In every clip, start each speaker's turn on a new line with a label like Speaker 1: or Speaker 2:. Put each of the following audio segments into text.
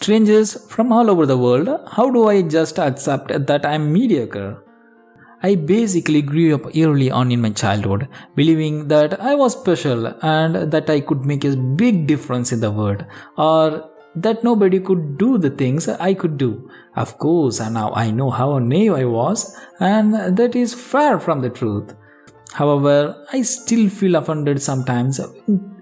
Speaker 1: Strangers from all over the world, how do I just accept that I'm mediocre? I basically grew up early on in my childhood, believing that I was special and that I could make a big difference in the world, or that nobody could do the things I could do. Of course, and now I know how naive I was, and that is far from the truth. However, I still feel offended sometimes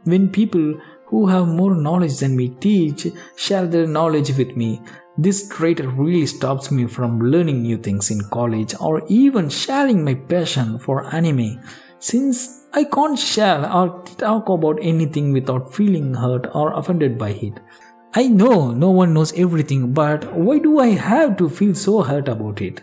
Speaker 1: when people who have more knowledge than me share their knowledge with me. This trait really stops me from learning new things in college or even sharing my passion for anime, since I can't share or talk about anything without feeling hurt or offended by it. I know no one knows everything, but why do I have to feel so hurt about it?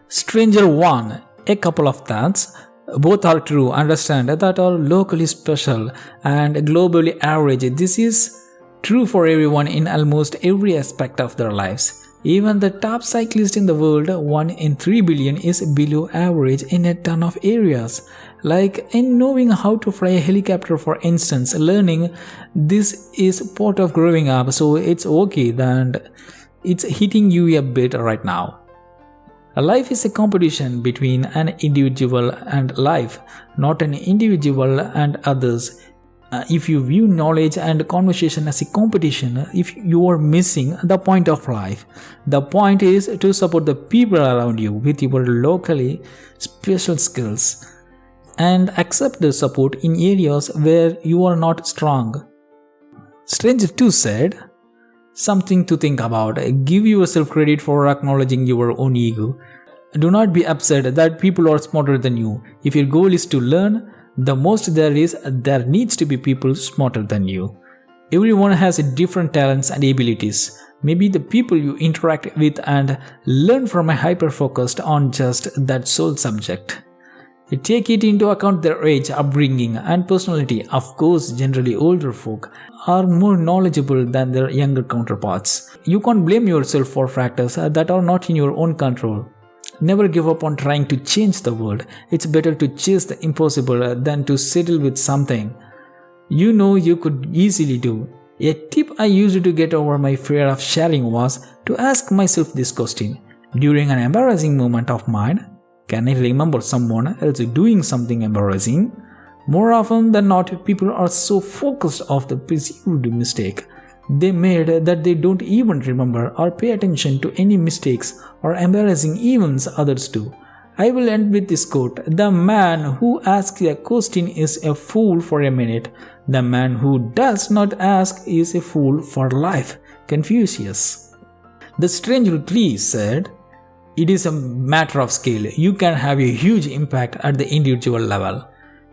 Speaker 1: Stranger 1. A couple of thoughts. Both are true. Understand that are locally special and globally average. This is true for everyone in almost every aspect of their lives. Even the top cyclist in the world, 1 in 3 billion, is below average in a ton of areas. Like in knowing how to fly a helicopter, for instance. Learning this is part of growing up, so it's okay that it's hitting you a bit right now. Life is a competition between an individual and life, not an individual and others. If you view knowledge and conversation as a competition, if you are missing the point of life. The point is to support the people around you with your locally special skills and accept the support in areas where you are not strong. Stranger 2 said, something to think about. Give yourself credit for acknowledging your own ego. Do not be upset that people are smarter than you. If your goal is to learn, the most there needs to be people smarter than you. Everyone has different talents and abilities. Maybe the people you interact with and learn from are hyper-focused on just that sole subject. Take it into account their age, upbringing, and personality. Of course, generally older folk are more knowledgeable than their younger counterparts. You can't blame yourself for factors that are not in your own control. Never give up on trying to change the world. It's better to chase the impossible than to settle with something you know you could easily do. A tip I used to get over my fear of sharing was to ask myself this question. During an embarrassing moment of mine, can I remember someone else doing something embarrassing? More often than not, people are so focused on the perceived mistake they made that they don't even remember or pay attention to any mistakes or embarrassing events others do. I will end with this quote. The man who asks a question is a fool for a minute. The man who does not ask is a fool for life. Confucius. The Stranger 3 said, it is a matter of scale. You can have a huge impact at the individual level.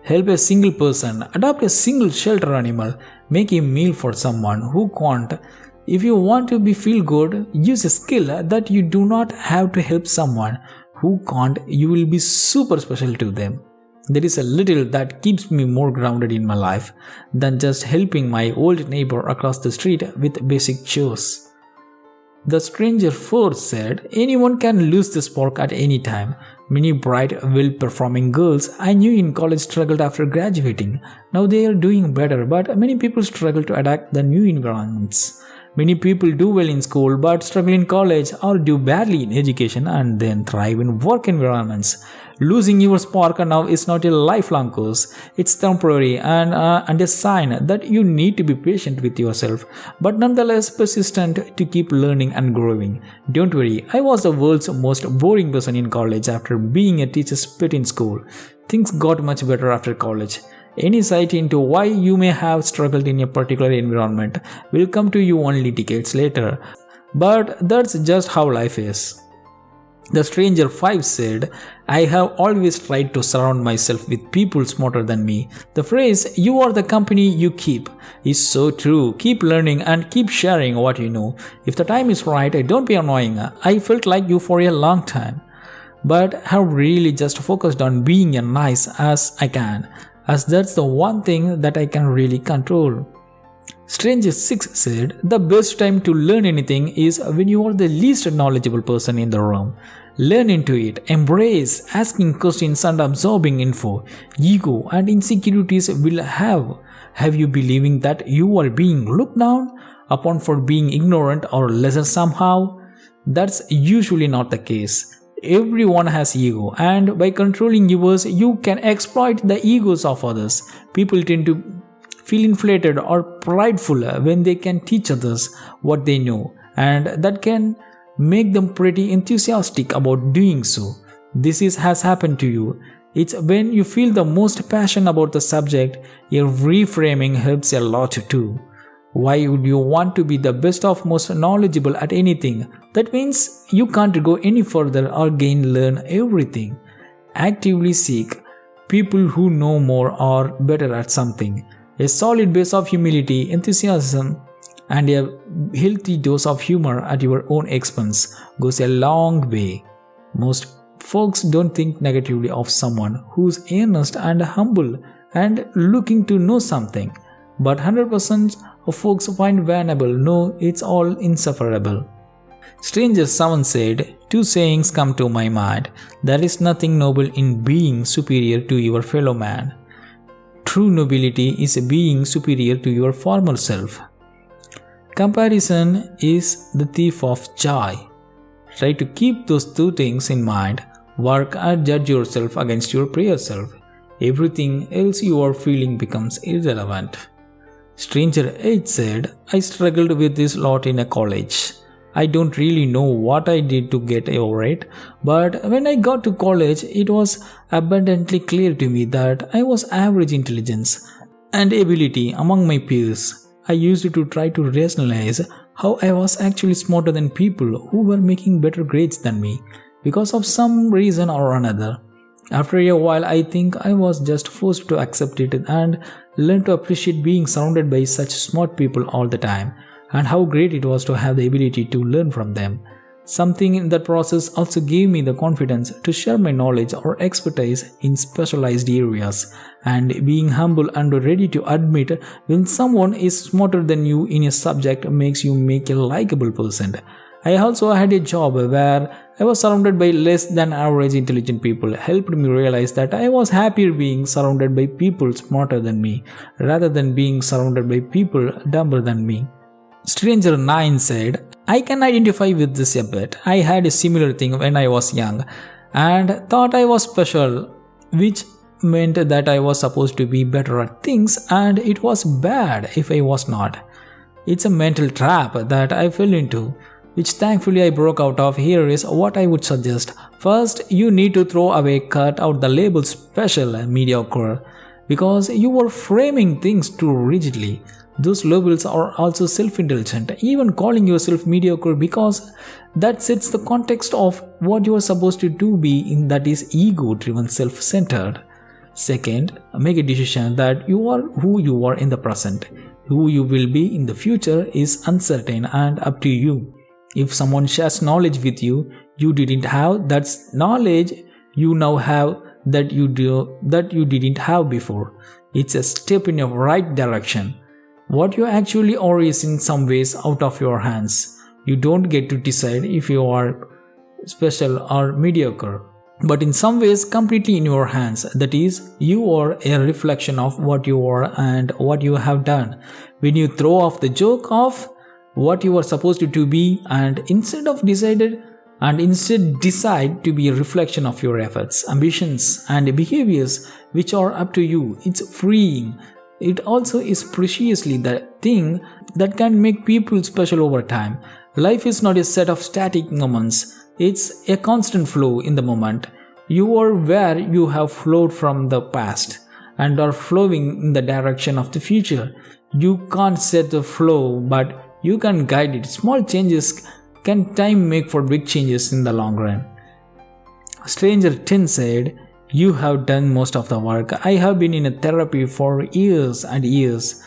Speaker 1: Help a single person, adopt a single shelter animal, make a meal for someone who can't. If you want to feel good, use a skill that you do not have to help someone who can't. You will be super special to them. There is a little that keeps me more grounded in my life than just helping my old neighbor across the street with basic chores. The Stranger 4 said, anyone can lose the spark at any time. Many bright, well-performing girls I knew in college struggled after graduating. Now they are doing better, but many people struggle to adapt the new environments. Many people do well in school but struggle in college or do badly in education and then thrive in work environments. Losing your spark now is not a lifelong course. It's temporary and a sign that you need to be patient with yourself, but nonetheless persistent to keep learning and growing. Don't worry, I was the world's most boring person in college after being a teacher's pet in school. Things got much better after college. Any insight into why you may have struggled in a particular environment will come to you only decades later. But that's just how life is. The Stranger 5 said, I have always tried to surround myself with people smarter than me. The phrase, you are the company you keep, is so true. Keep learning and keep sharing what you know. If the time is right, don't be annoying. I felt like you for a long time, but have really just focused on being as nice as I can, as that's the one thing that I can really control. Stranger 6 said, the best time to learn anything is when you are the least knowledgeable person in the room. Learn into it, embrace asking questions and absorbing info. Ego and insecurities will have you believing that you are being looked down upon for being ignorant or lesser somehow? That's usually not the case. Everyone has ego, and by controlling yours, you can exploit the egos of others. People tend to feel inflated or prideful when they can teach others what they know, and that can make them pretty enthusiastic about doing so. Has happened to you. It's when you feel the most passion about the subject, your reframing helps a lot too. Why would you want to be the best of most knowledgeable at anything? That means you can't go any further or learn everything. Actively seek people who know more or better at something. A solid base of humility, enthusiasm, and a healthy dose of humor at your own expense goes a long way. Most folks don't think negatively of someone who's earnest and humble and looking to know something, but 100% of folks find vulnerable, no, it's all insufferable. Stranger someone said, two sayings come to my mind. There is nothing noble in being superior to your fellow man. True nobility is being superior to your former self. Comparison is the thief of joy. Try to keep those two things in mind. Work and judge yourself against your prior self. Everything else you are feeling becomes irrelevant. Stranger 8 said, I struggled with this lot in a college. I don't really know what I did to get over it, but when I got to college, it was abundantly clear to me that I was average intelligence and ability among my peers. I used to try to rationalize how I was actually smarter than people who were making better grades than me because of some reason or another. After a while, I think I was just forced to accept it and learn to appreciate being surrounded by such smart people all the time, and how great it was to have the ability to learn from them. Something in that process also gave me the confidence to share my knowledge or expertise in specialized areas, and being humble and ready to admit when someone is smarter than you in a subject makes you a likable person. I also had a job where I was surrounded by less than average intelligent people, helped me realize that I was happier being surrounded by people smarter than me rather than being surrounded by people dumber than me. Stranger 9 said, I can identify with this a bit. I had a similar thing when I was young and thought I was special, which meant that I was supposed to be better at things, and it was bad if I was not. It's a mental trap that I fell into, which thankfully I broke out of. Here is what I would suggest. First, you need to cut out the label special and mediocre, because you were framing things too rigidly. Those labels are also self-indulgent, even calling yourself mediocre, because that sets the context of what you are supposed to be in, that is ego-driven, self-centered. Second, make a decision that you are who you are in the present. Who you will be in the future is uncertain and up to you. If someone shares knowledge with you didn't have, that's knowledge you now have that you didn't have before. It's a step in the right direction. What you actually are is in some ways out of your hands. You don't get to decide if you are special or mediocre, but in some ways completely in your hands. That is, you are a reflection of what you are and what you have done. When you throw off the joke of what you are supposed to be and instead decide to be a reflection of your efforts, ambitions, and behaviors which are up to you, it's freeing. It also is preciously the thing that can make people special over time. Life is not a set of static moments, it's a constant flow in the moment. You are where you have flowed from the past and are flowing in the direction of the future. You can't set the flow, but you can guide it. Small changes can make for big changes in the long run. Stranger 10 said, you have done most of the work. I have been in a therapy for years and years,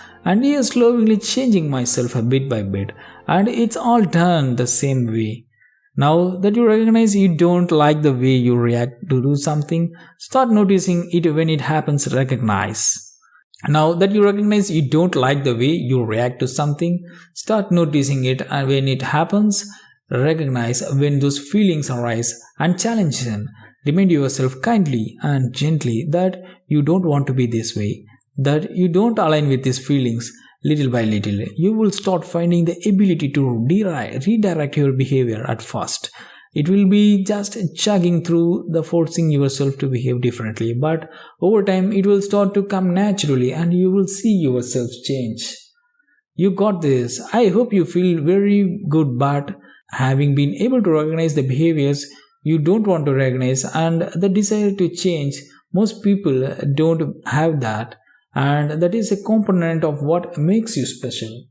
Speaker 1: slowly changing myself a bit by bit, and it's all done the same way. Now that you recognize you don't like the way you react to do something, start noticing it when it happens. Now that you recognize you don't like the way you react to something, start noticing it, and when it happens, recognize when those feelings arise and challenge them. Remind yourself kindly and gently that you don't want to be this way, that you don't align with these feelings. little by little, you will start finding the ability to redirect your behavior. At first it will be just chugging through the forcing yourself to behave differently, but over time it will start to come naturally and you will see yourself change. You got this. I hope you feel very good, but having been able to recognize the behaviors you don't want to recognize and the desire to change, most people don't have that, and that is a component of what makes you special.